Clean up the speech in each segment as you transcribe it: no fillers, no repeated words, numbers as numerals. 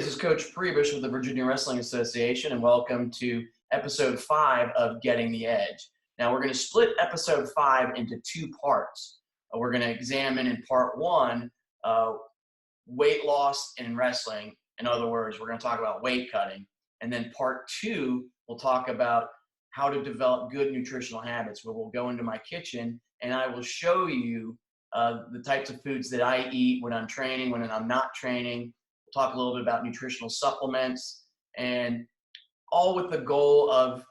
this is Coach Prebish with the Virginia Wrestling Association, and welcome to episode 5 of Getting the Edge. Now, we're going to split episode 5 into 2 parts. We're going to examine in part 1 weight loss in wrestling. In other words, we're going to talk about weight cutting. And then part 2, we'll talk about how to develop good nutritional habits, where we'll go into my kitchen and I will show you the types of foods that I eat when I'm training, when I'm not training. We'll talk a little bit about nutritional supplements, and all with the goal of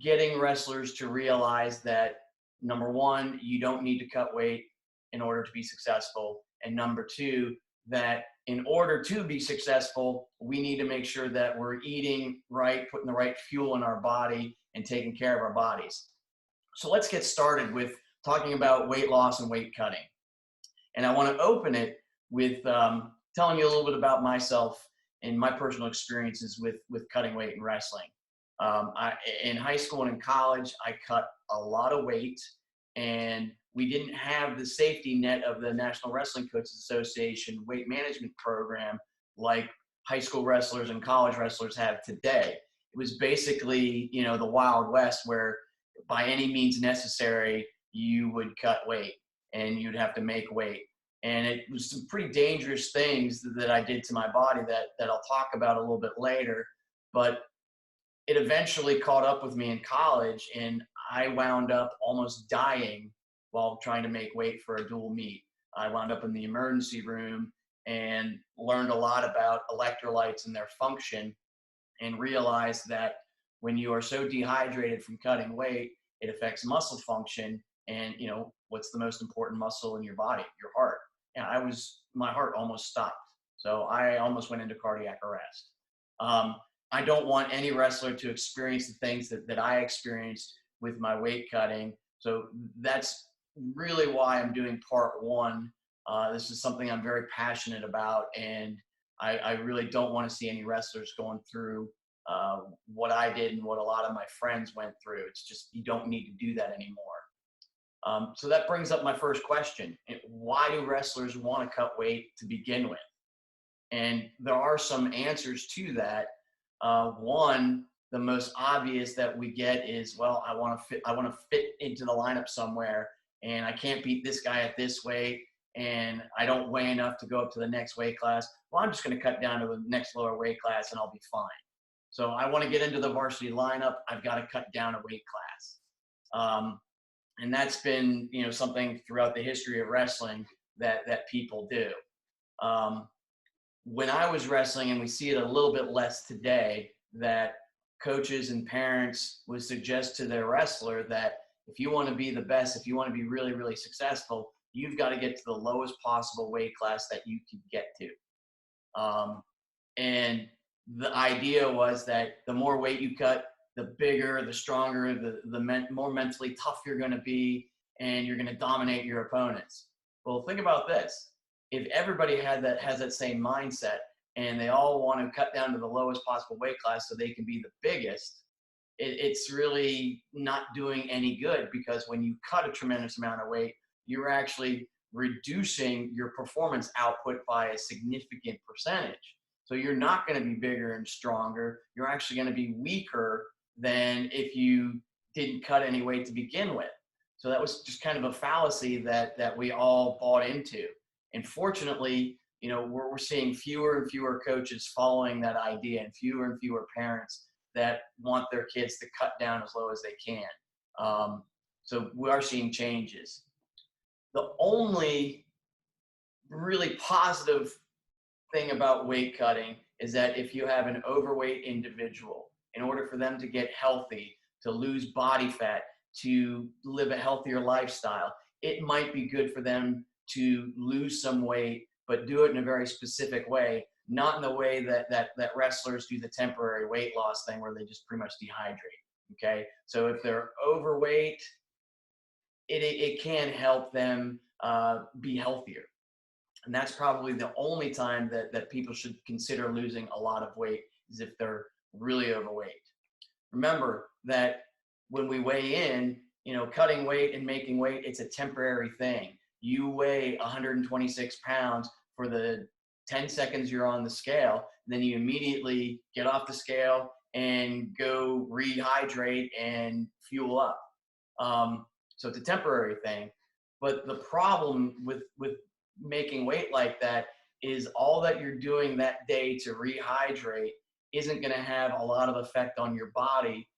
getting wrestlers to realize that, number 1, you don't need to cut weight in order to be successful. And number 2, that in order to be successful, we need to make sure that we're eating right, putting the right fuel in our body, and taking care of our bodies. So let's get started with talking about weight loss and weight cutting. And I want to open it with telling you a little bit about myself and my personal experiences with cutting weight in wrestling. In high school and in college, I cut a lot of weight, and we didn't have the safety net of the National Wrestling Coaches Association weight management program like high school wrestlers and college wrestlers have today. It was basically, the Wild West, where by any means necessary, you would cut weight and you'd have to make weight. And it was some pretty dangerous things that I did to my body that I'll talk about a little bit later. But it eventually caught up with me in college, and I wound up almost dying while trying to make weight for a dual meet. I wound up in the emergency room and learned a lot about electrolytes and their function, and realized that when you are so dehydrated from cutting weight, it affects muscle function. And what's the most important muscle in your body? Your heart. Yeah, my heart almost stopped. So I almost went into cardiac arrest. I don't want any wrestler to experience the things that I experienced with my weight cutting. So that's really why I'm doing part 1. This is something I'm very passionate about, and I really don't want to see any wrestlers going through what I did and what a lot of my friends went through. It's just, you don't need to do that anymore. So that brings up my first question. Why do wrestlers want to cut weight to begin with? And there are some answers to that. One, the most obvious that we get is, well, I want to fit into the lineup somewhere, and I can't beat this guy at this weight, and I don't weigh enough to go up to the next weight class. Well, I'm just going to cut down to the next lower weight class and I'll be fine. So I want to get into the varsity lineup. I've got to cut down a weight class. And that's been, something throughout the history of wrestling that people do. When I was wrestling, and we see it a little bit less today, that coaches and parents would suggest to their wrestler that if you want to be the best, if you want to be really, really successful, you've got to get to the lowest possible weight class that you can get to. And the idea was that the more weight you cut, the bigger, the stronger, the more mentally tough you're going to be, and you're going to dominate your opponents. Well, think about this. If everybody has that same mindset, and they all want to cut down to the lowest possible weight class so they can be the biggest, it's really not doing any good, because when you cut a tremendous amount of weight, you're actually reducing your performance output by a significant percentage. So you're not going to be bigger and stronger. You're actually going to be weaker than if you didn't cut any weight to begin with. So that was just kind of a fallacy that we all bought into. And fortunately, we're seeing fewer and fewer coaches following that idea, and fewer parents that want their kids to cut down as low as they can. So we are seeing changes. The only really positive thing about weight cutting is that if you have an overweight individual, in order for them to get healthy, to lose body fat, to live a healthier lifestyle, it might be good for them to lose some weight, but do it in a very specific way, not in the way that wrestlers do the temporary weight loss thing where they just pretty much dehydrate. Okay, so if they're overweight, it can help them be healthier. And that's probably the only time that people should consider losing a lot of weight, is if they're really overweight. Remember that when we weigh in, cutting weight and making weight, it's a temporary thing. You weigh 126 pounds for the 10 seconds you're on the scale, and then you immediately get off the scale and go rehydrate and fuel up. So it's a temporary thing. But the problem with making weight like that is all that you're doing that day to rehydrate isn't going to have a lot of effect on your body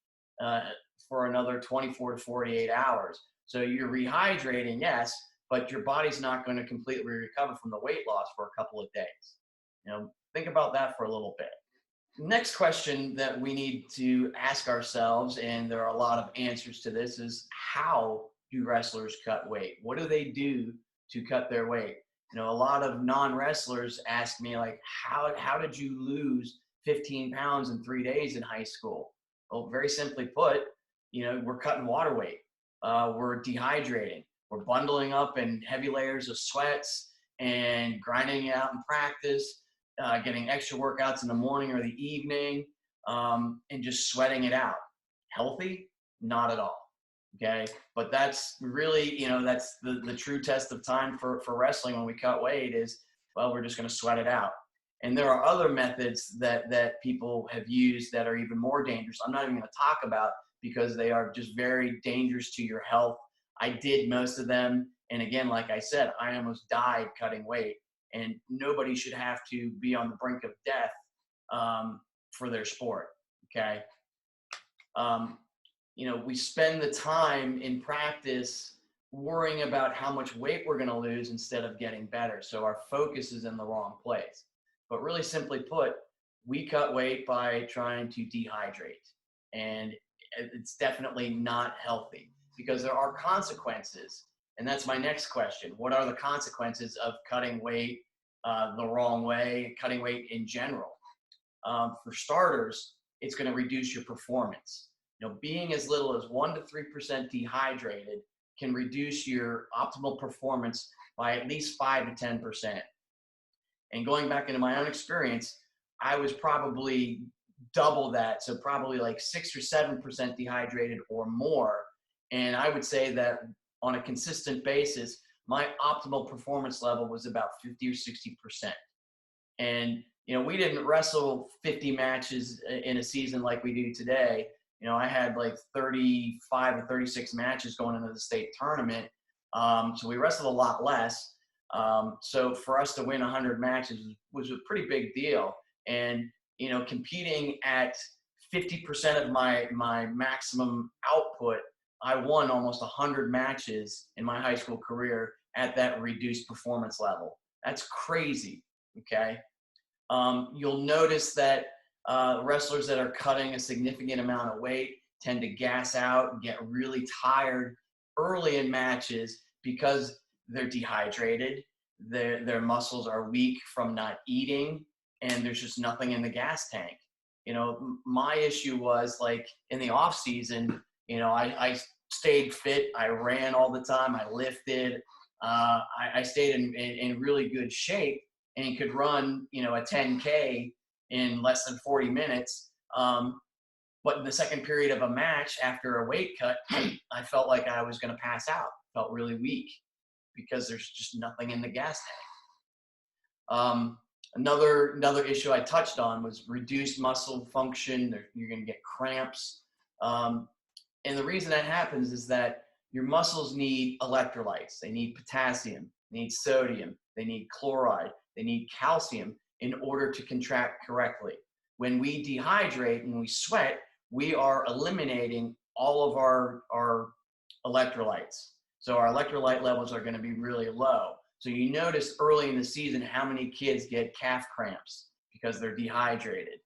for another 24 to 48 hours. So you're rehydrating, yes, but your body's not going to completely recover from the weight loss for a couple of days. Think about that for a little bit. Next question that we need to ask ourselves, and there are a lot of answers to this, is how do wrestlers cut weight? What do they do to cut their weight? A lot of non-wrestlers ask me, like, how did you lose 15 pounds in 3 days in high school? Well, very simply put, we're cutting water weight. We're dehydrating. We're bundling up in heavy layers of sweats and grinding it out in practice, getting extra workouts in the morning or the evening, and just sweating it out. Healthy? Not at all. Okay. But that's really, that's the true test of time for wrestling when we cut weight is, well, we're just going to sweat it out. And there are other methods that people have used that are even more dangerous. I'm not even going to talk about because they are just very dangerous to your health. I did most of them. And again, like I said, I almost died cutting weight, and nobody should have to be on the brink of death for their sport. Okay. We spend the time in practice worrying about how much weight we're going to lose instead of getting better. So our focus is in the wrong place. But really simply put, we cut weight by trying to dehydrate. And it's definitely not healthy because there are consequences. And that's my next question. What are the consequences of cutting weight the wrong way, cutting weight in general? For starters, it's going to reduce your performance. Being as little as 1 to 3% dehydrated can reduce your optimal performance by at least 5 to 10%. And going back into my own experience, I was probably double that. So probably like 6 or 7% dehydrated or more. And I would say that on a consistent basis, my optimal performance level was about 50 or 60%. And, we didn't wrestle 50 matches in a season like we do today. I had like 35 or 36 matches going into the state tournament. So we wrestled a lot less. So for us to win 100 matches was a pretty big deal. And, competing at 50% of my maximum output, I won almost 100 matches in my high school career at that reduced performance level. That's crazy. Okay. You'll notice that wrestlers that are cutting a significant amount of weight tend to gas out and get really tired early in matches because they're dehydrated, their muscles are weak from not eating, and there's just nothing in the gas tank. My issue was, like, in the off season, I stayed fit. I ran all the time. I lifted. I stayed in really good shape and could run, a 10K in less than 40 minutes. But in the second period of a match after a weight cut, I felt like I was going to pass out. Felt really weak because there's just nothing in the gas tank. Another issue I touched on was reduced muscle function. You're going to get cramps. And the reason that happens is that your muscles need electrolytes. They need potassium, they need sodium, they need chloride, they need calcium in order to contract correctly. When we dehydrate and we sweat, we are eliminating all of our electrolytes. So our electrolyte levels are going to be really low. So you notice early in the season how many kids get calf cramps because they're dehydrated.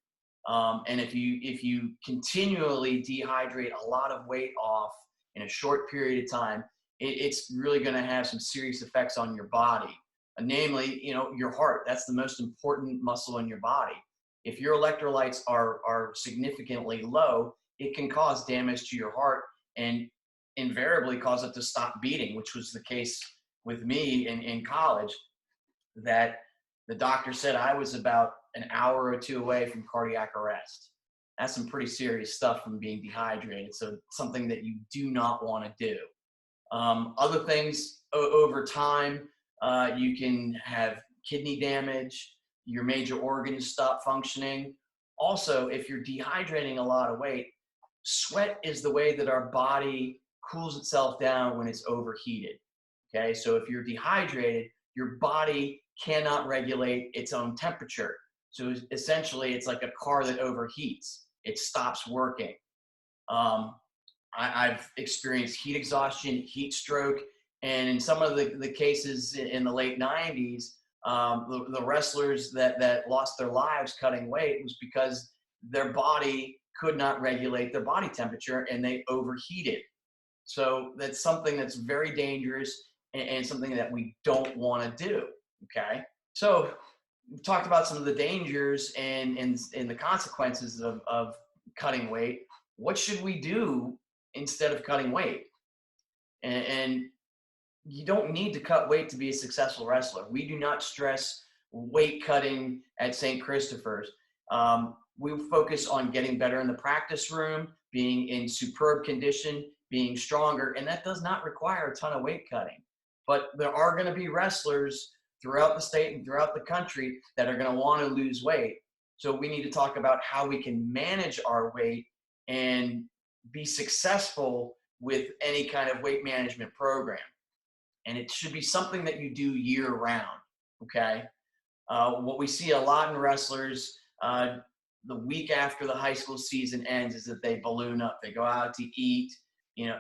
And if you continually dehydrate a lot of weight off in a short period of time, it's really going to have some serious effects on your body. Namely, your heart. That's the most important muscle in your body. If your electrolytes are significantly low, it can cause damage to your heart and invariably cause it to stop beating, which was the case with me in college, that the doctor said I was about an hour or two away from cardiac arrest. That's some pretty serious stuff from being dehydrated. So something that you do not want to do. Other things over time, you can have kidney damage. your major organs stop functioning. Also, if you're dehydrating a lot of weight, sweat is the way that our body cools itself down when it's overheated. Okay, so if you're dehydrated, your body cannot regulate its own temperature. So essentially, it's like a car that overheats. It stops working. I've experienced heat exhaustion, heat stroke, and in some of the cases in the late 90s, the wrestlers that lost their lives cutting weight was because their body could not regulate their body temperature and they overheated. So that's something that's very dangerous and something that we don't want to do. Okay. So we've talked about some of the dangers and the consequences of cutting weight. What should we do instead of cutting weight? And you don't need to cut weight to be a successful wrestler. We do not stress weight cutting at St. Christopher's. We focus on getting better in the practice room, being in superb condition, being stronger, and that does not require a ton of weight cutting. But there are going to be wrestlers throughout the state and throughout the country that are going to want to lose weight. So we need to talk about how we can manage our weight and be successful with any kind of weight management program. And it should be something that you do year round, okay? What we see a lot in wrestlers the week after the high school season ends is that they balloon up. They go out to eat,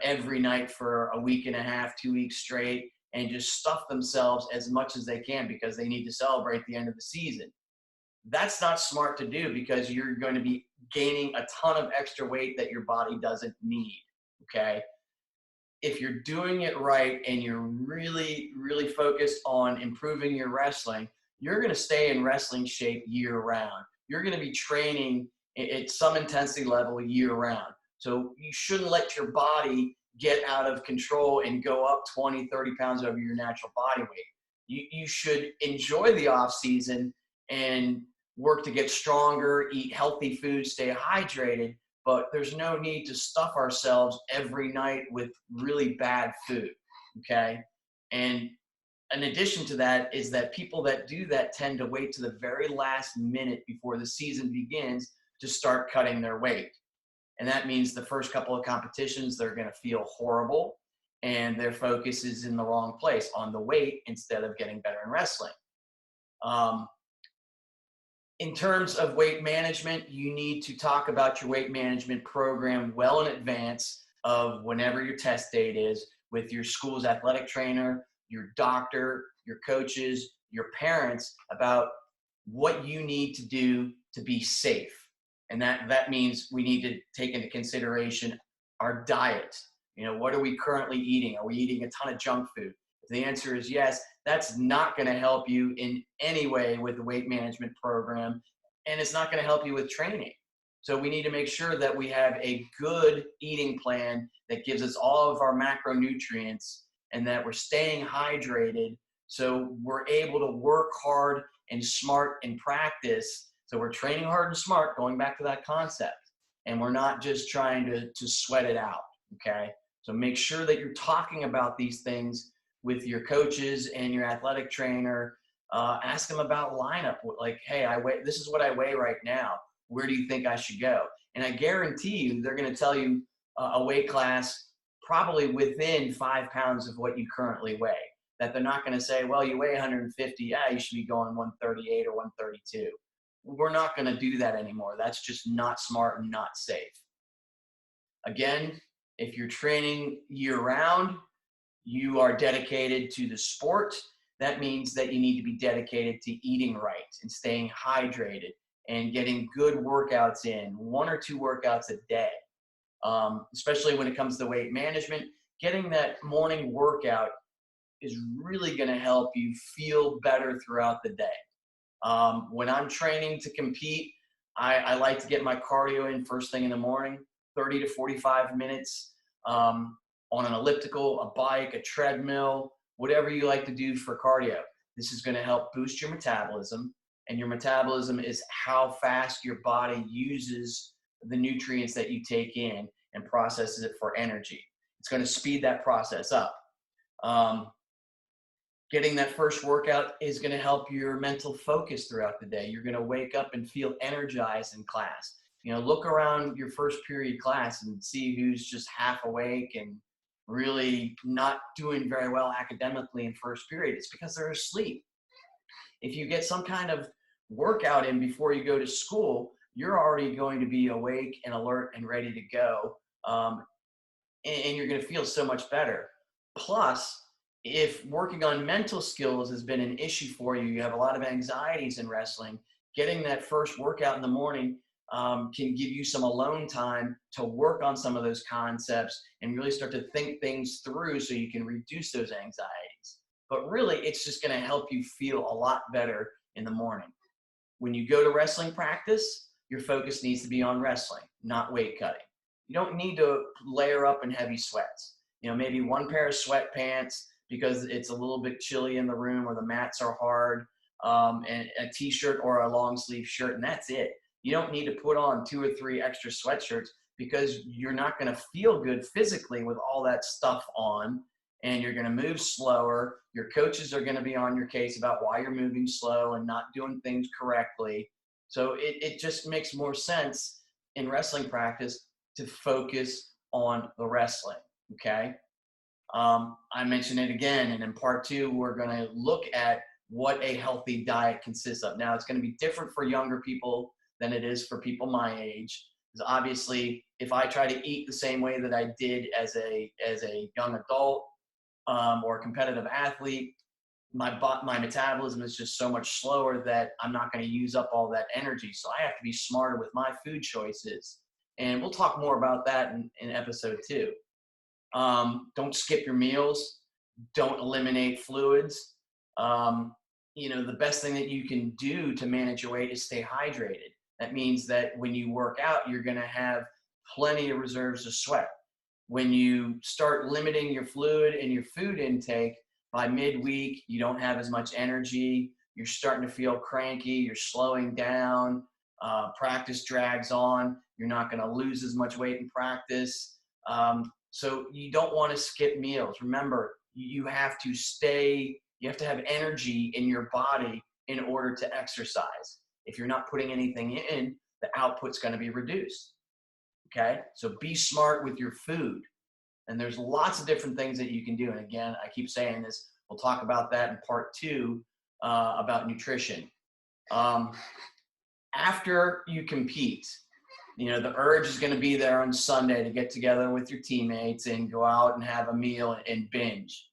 every night for a week and a half, 2 weeks straight, and just stuff themselves as much as they can because they need to celebrate the end of the season. That's not smart to do because you're going to be gaining a ton of extra weight that your body doesn't need, okay? If you're doing it right and you're really, really focused on improving your wrestling, you're going to stay in wrestling shape year round. You're going to be training at some intensity level year round. So you shouldn't let your body get out of control and go up 20, 30 pounds over your natural body weight. You should enjoy the off season and work to get stronger, eat healthy food, stay hydrated, but there's no need to stuff ourselves every night with really bad food, okay? And in addition to that is that people that do that tend to wait to the very last minute before the season begins to start cutting their weight. And that means the first couple of competitions, they're going to feel horrible and their focus is in the wrong place, on the weight instead of getting better in wrestling. In terms of weight management, you need to talk about your weight management program well in advance of whenever your test date is with your school's athletic trainer, your doctor, your coaches, your parents about what you need to do to be safe. And that means we need to take into consideration our diet. What are we currently eating? Are we eating a ton of junk food? If the answer is yes, that's not going to help you in any way with the weight management program, and it's not going to help you with training. So we need to make sure that we have a good eating plan that gives us all of our macronutrients and that we're staying hydrated so we're able to work hard and smart in practice. So we're training hard and smart, going back to that concept, and we're not just trying to sweat it out, okay? So make sure that you're talking about these things with your coaches and your athletic trainer. Ask them about lineup. Like, hey, this is what I weigh right now. Where do you think I should go? And I guarantee you, they're going to tell you a weight class probably within 5 pounds of what you currently weigh. That they're not going to say, well, you weigh 150. Yeah, you should be going 138 or 132. We're not going to do that anymore. That's just not smart and not safe. Again, if you're training year round, you are dedicated to the sport. That means that you need to be dedicated to eating right and staying hydrated and getting good workouts in, 1 or 2 workouts a day. Especially when it comes to weight management, getting that morning workout is really going to help you feel better throughout the day. When I'm training to compete, I like to get my cardio in first thing in the morning, 30 to 45 minutes. On an elliptical, a bike, a treadmill, whatever you like to do for cardio. This is going to help boost your metabolism, and your metabolism is how fast your body uses the nutrients that you take in and processes it for energy. It's going to speed that process up. Getting that first workout is going to help your mental focus throughout the day. You're going to wake up and feel energized in class. Look around your first period class and see who's just half awake and really not doing very well academically in first period. It's because they're asleep. If you get some kind of workout in before you go to school, you're already going to be awake and alert and ready to go. And you're going to feel so much better. Plus, if working on mental skills has been an issue for you, you have a lot of anxieties in wrestling, getting that first workout in the morning can give you some alone time to work on some of those concepts and really start to think things through so you can reduce those anxieties. But really, it's just going to help you feel a lot better in the morning. When you go to wrestling practice, your focus needs to be on wrestling, not weight cutting. You don't need to layer up in heavy sweats. Maybe one pair of sweatpants because it's a little bit chilly in the room or the mats are hard, and a t-shirt or a long sleeve shirt, and that's it. You don't need to put on 2 or 3 extra sweatshirts because you're not going to feel good physically with all that stuff on, and you're going to move slower. Your coaches are going to be on your case about why you're moving slow and not doing things correctly. So it just makes more sense in wrestling practice to focus on the wrestling, okay? I mentioned it again, and in part 2, we're going to look at what a healthy diet consists of. Now, it's going to be different for younger people than it is for people my age. Because obviously, if I try to eat the same way that I did as a young adult or a competitive athlete, my metabolism is just so much slower that I'm not going to use up all that energy. So I have to be smarter with my food choices. And we'll talk more about that in episode 2. Don't skip your meals. Don't eliminate fluids. The best thing that you can do to manage your weight is stay hydrated. That means that when you work out, you're going to have plenty of reserves of sweat. When you start limiting your fluid and your food intake, by midweek, you don't have as much energy. You're starting to feel cranky. You're slowing down. Practice drags on. You're not going to lose as much weight in practice. So you don't want to skip meals. Remember, you have to have energy in your body in order to exercise. If you're not putting anything in, the output's going to be reduced. Okay? So be smart with your food. And there's lots of different things that you can do. And again, I keep saying this, we'll talk about that in part 2 about nutrition. After you compete, the urge is going to be there on Sunday to get together with your teammates and go out and have a meal and binge.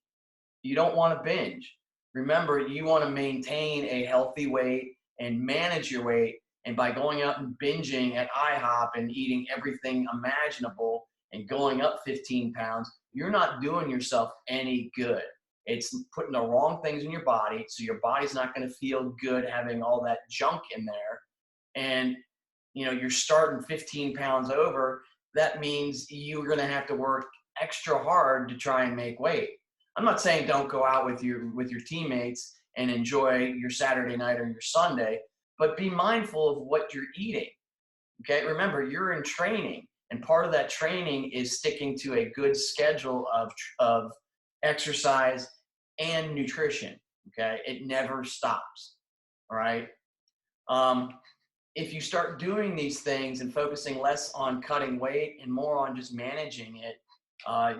You don't want to binge. Remember, you want to maintain a healthy weight and manage your weight. And by going out and binging at IHOP and eating everything imaginable and going up 15 pounds, you're not doing yourself any good. It's putting the wrong things in your body, so your body's not going to feel good having all that junk in there. And you're starting 15 pounds over. That means you're going to have to work extra hard to try and make weight. I'm not saying don't go out with your teammates and enjoy your Saturday night or your Sunday, but be mindful of what you're eating. Okay, remember, you're in training, and part of that training is sticking to a good schedule of exercise and nutrition. Okay, it never stops. All right. If you start doing these things and focusing less on cutting weight and more on just managing it,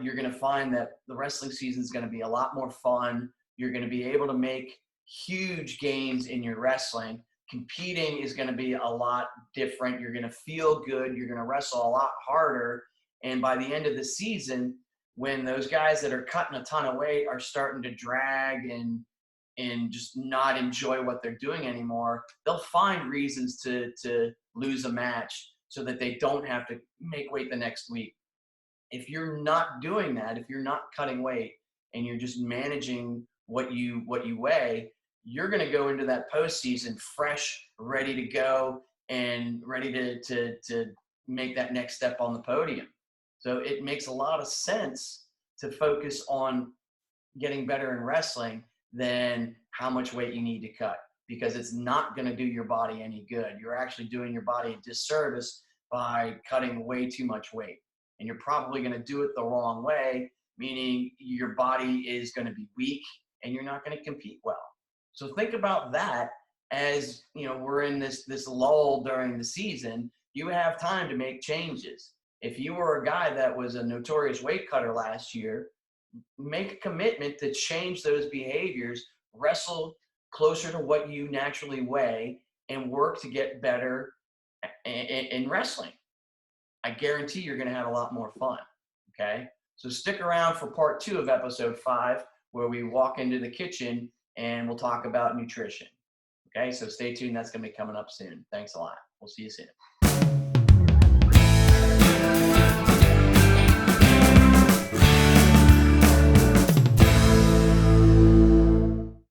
you're going to find that the wrestling season is going to be a lot more fun. You're going to be able to make huge gains in your wrestling. Competing is going to be a lot different. You're going to feel good. You're going to wrestle a lot harder. And by the end of the season, when those guys that are cutting a ton of weight are starting to drag and just not enjoy what they're doing anymore, they'll find reasons to lose a match so that they don't have to make weight the next week. If you're not doing that, if you're not cutting weight and you're just managing what you weigh, you're going to go into that postseason fresh, ready to go, and ready to make that next step on the podium. So it makes a lot of sense to focus on getting better in wrestling than how much weight you need to cut, because it's not going to do your body any good. You're actually doing your body a disservice by cutting way too much weight. And you're probably going to do it the wrong way, meaning your body is going to be weak and you're not going to compete well. So think about that as, you know, we're in this lull during the season. You have time to make changes. If you were a guy that was a notorious weight cutter last year, make a commitment to change those behaviors, wrestle closer to what you naturally weigh, and work to get better in wrestling. I guarantee you're going to have a lot more fun. Okay. So stick around for part 2 of episode 5, where we walk into the kitchen and we'll talk about nutrition. Okay. So stay tuned. That's going to be coming up soon. Thanks a lot. We'll see you soon.